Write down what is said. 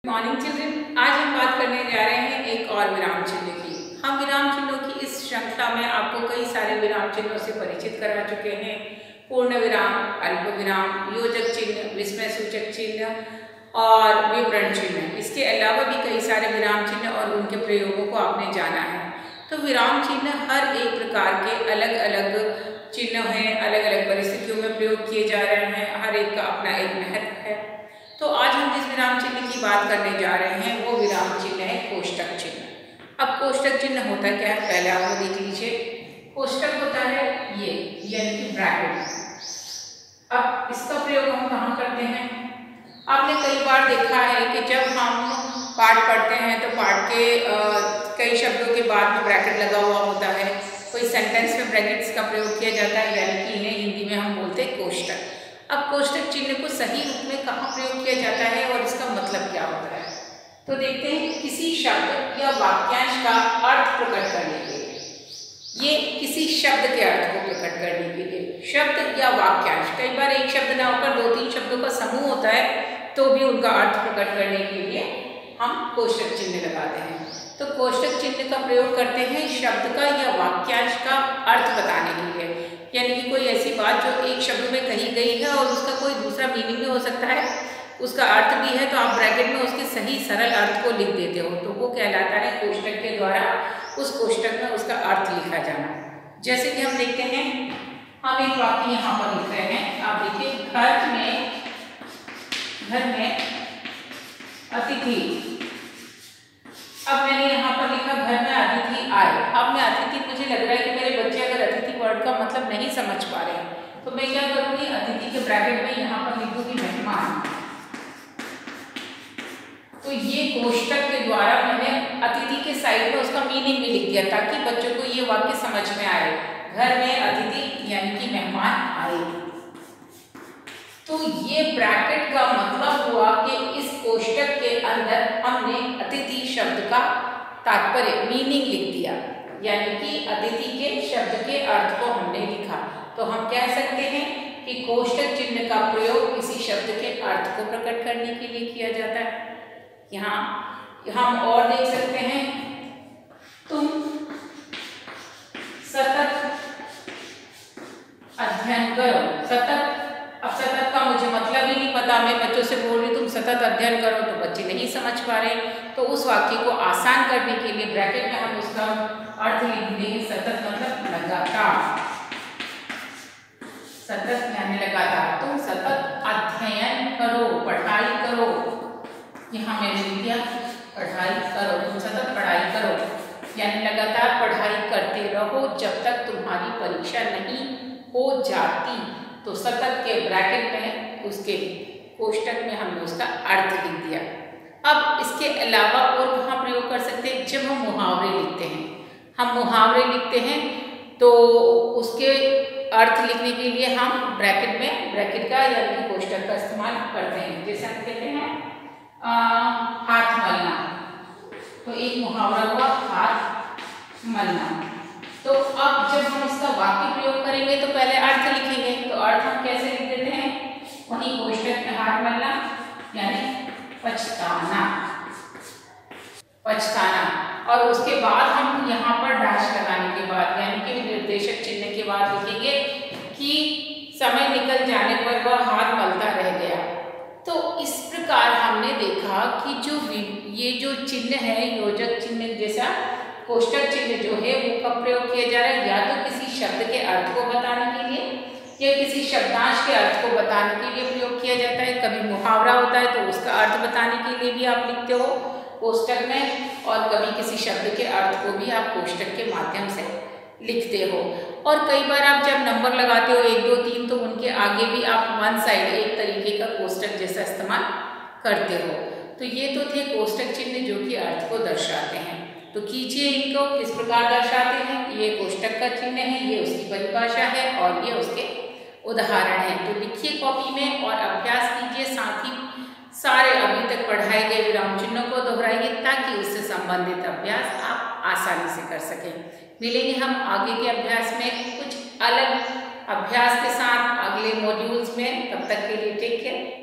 Morning children, आज हम बात करने जा रहे हैं एक और विराम चिन्ह की। हम विराम चिन्हों की इस श्रृंखला में आपको कई सारे विराम चिन्हों से परिचित करा चुके हैं। पूर्ण विराम, अल्प विराम, योजक चिन्ह, विस्मय सूचक चिन्ह और विवरण चिन्ह। इसके अलावा भी कई सारे विराम चिन्ह और उनके प्रयोगों को आपने जाना है। तो विराम चिन्ह हर एक प्रकार के अलग अलग चिन्ह हैं, अलग अलग परिस्थितियों में प्रयोग किए जा रहे हैं। हर एक का अपना एक महत्व है। तो आज हम जिस विराम चिन्ह की बात करने जा रहे हैं वो विराम चिन्ह है कोष्टक चिन्ह। अब कोष्टक चिन्ह होता क्या है, पहले आप वो देख लीजिए। कोष्टक होता है ये, यानी कि ब्रैकेट। अब इसका प्रयोग हम कहाँ करते हैं? आपने कई बार देखा है कि जब हम पाठ पढ़ते हैं तो पाठ के कई शब्दों के बाद में ब्रैकेट लगा हुआ होता है। कोई सेंटेंस में ब्रैकेट्स का प्रयोग किया जाता है, यानी कि इन्हें हिंदी में हम बोलते हैं कोष्टक। अब कोष्टक चिन्ह को सही रूप में कहाँ प्रयोग किया जाता है और इसका मतलब क्या होता है, तो देखते हैं। किसी शब्द या वाक्यांश का अर्थ प्रकट करने के लिए, ये किसी शब्द के अर्थ को प्रकट करने के लिए शब्द या वाक्यांश, कई बार एक शब्द ना होकर 2-3 शब्दों का समूह होता है तो भी उनका अर्थ प्रकट करने के लिए हम कोष्टक चिन्ह लगाते हैं। तो कोष्टक चिन्ह का प्रयोग करते हैं शब्द का या वाक्यांश का अर्थ बताने के लिए, यानी कि कोई ऐसी बात जो एक शब्द में कही गई है और उसका कोई दूसरा मीनिंग भी हो सकता है, उसका अर्थ भी है, तो आप ब्रैकेट में उसके सही सरल अर्थ को लिख देते हो, तो वो कहलाता है कोष्टक के द्वारा उस कोष्टक में उसका अर्थ लिखा जाना। जैसे कि हम देखते हैं, हम एक वाक्य यहाँ पर लिख रहे हैं। आप देखिए, घर में अतिथि। अब मैंने यहाँ पर लिखा घर में अतिथि आए। अब मैं अतिथि, मुझे लग रहा है कि मेरे बच्चे अगर अतिथि वर्ड का मतलब नहीं समझ पा रहे हैं तो मैं क्या करूँगी, अतिथि के ब्रैकेट में यहाँ पर लिखूंगी मेहमान। तो ये कोष्टक के द्वारा मैंने अतिथि के साइड में उसका मीनिंग भी लिख दिया ताकि बच्चों को ये वाक्य समझ में आए। घर में अतिथि यानी कि मेहमान आए। तो ये ब्रैकेट का मतलब हुआ कि इस कोष्टक के अंदर हमने अतिथि शब्द का तात्पर्य, मीनिंग लिख दिया, यानी कि अतिथि के शब्द के अर्थ को हमने लिखा। तो हम कह सकते हैं कि कोष्टक चिन्ह का प्रयोग किसी शब्द के अर्थ को प्रकट करने के लिए किया जाता है। यहाँ हम और देख सकते हैं, तुम सतत अध्ययन करो। सतत, अब सतत का मुझे मतलब ही नहीं पता, मैं बच्चों से बोल रही तुम सतत अध्ययन करो तो बच्चे नहीं समझ पा रहे, तो उस वाक्य को आसान करने के लिए ब्रैकेट में हम उसका अर्थ लिख देंगे। सतत मतलब लगातार, सतत यानी लगातार। तुम सतत अध्ययन करो, पढ़ाई करो। यहाँ मैंने लिख दिया पढ़ाई करो, तुम सतत पढ़ाई करो, यानी लगातार पढ़ाई करते रहो जब तक तुम्हारी परीक्षा नहीं हो जाती। तो सतत के ब्रैकेट में उसके कोष्टक में हमने उसका अर्थ लिख दिया। अब इसके अलावा और कहाँ प्रयोग कर सकते हैं? जब हम मुहावरे लिखते हैं, हम मुहावरे लिखते हैं तो उसके अर्थ लिखने के लिए हम ब्रैकेट का यानी कि कोष्टक का इस्तेमाल करते हैं। जैसे हम कहते हैं हाथ मलना, तो एक मुहावरा हुआ हाथ मलना। तो अब जब हम इसका वाक्य प्रयोग करेंगे तो पहले अर्थ लिखेंगे, तो अर्थ हम कैसे लिख देते हैं? वही कोष्टक में हाथ मलना यानी पछताना, पछताना। और उसके बाद हम यहाँ पर डैश लगाने के बाद यानी कि निर्देशक चिन्ह के बाद लिखेंगे कि समय निकल जाने पर वह हाथ मलता रह गया। तो इस प्रकार हमने देखा कि ये जो चिन्ह है, योजक चिन्ह जैसा कोष्टक चिन्ह जो है वो कब प्रयोग किया जा रहा है? या तो किसी शब्द के अर्थ को बताने के लिए या किसी शब्दांश के अर्थ को बताने के लिए प्रयोग किया जाता है। कभी मुहावरा होता है तो उसका अर्थ बताने के लिए भी आप लिखते हो कोष्टक में, और कभी किसी शब्द के अर्थ को भी आप कोष्टक के माध्यम से लिखते हो। और कई बार आप जब नंबर लगाते हो 1, 2, 3 तो उनके आगे भी आप वन साइड एक तरीके का कोष्टक जैसा इस्तेमाल करते हो। तो ये तो थे कोष्टक चिन्ह जो कि अर्थ को दर्शाते हैं। तो कीजिए इनको किस प्रकार दर्शाते हैं। ये कोष्टक का चिन्ह है, ये उसकी परिभाषा है और ये उसके उदाहरण है। तो लिखिए कॉपी में और अभ्यास कीजिए, साथ ही सारे अभी तक पढ़ाए गए विराम चिन्हों को दोहराइए ताकि उससे संबंधित अभ्यास आप आसानी से कर सकें। मिलेंगे हम आगे के अभ्यास में कुछ अलग अभ्यास के साथ अगले मॉड्यूल्स में। तब तक के लिए टेक केयर।